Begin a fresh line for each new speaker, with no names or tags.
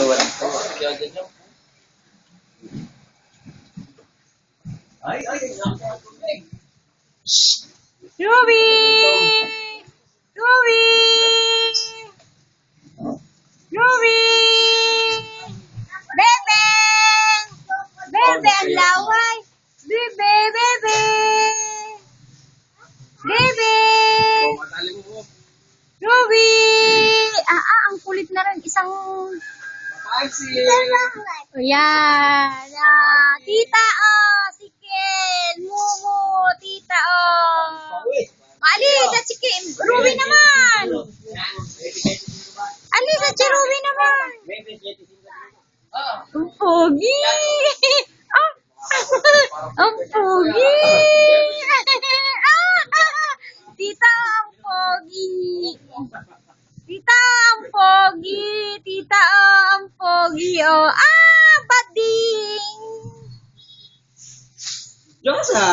wala.
Ruby! Ruby! Ruby! Bebe! Bebe, ang laway! Bebe, bebe! Bebe! Ruby! Ang kulit na rin. Isang... Ayan. Tita, si Ken. Mumu. Tita, Ali, sa chicken. Ruby naman. Ali, sa Ruby naman. Ang pogi. Ang pogi. Tita, ang pogi. Tita, ang pogi. Tita, ang pogi. Bading.
Diyosa!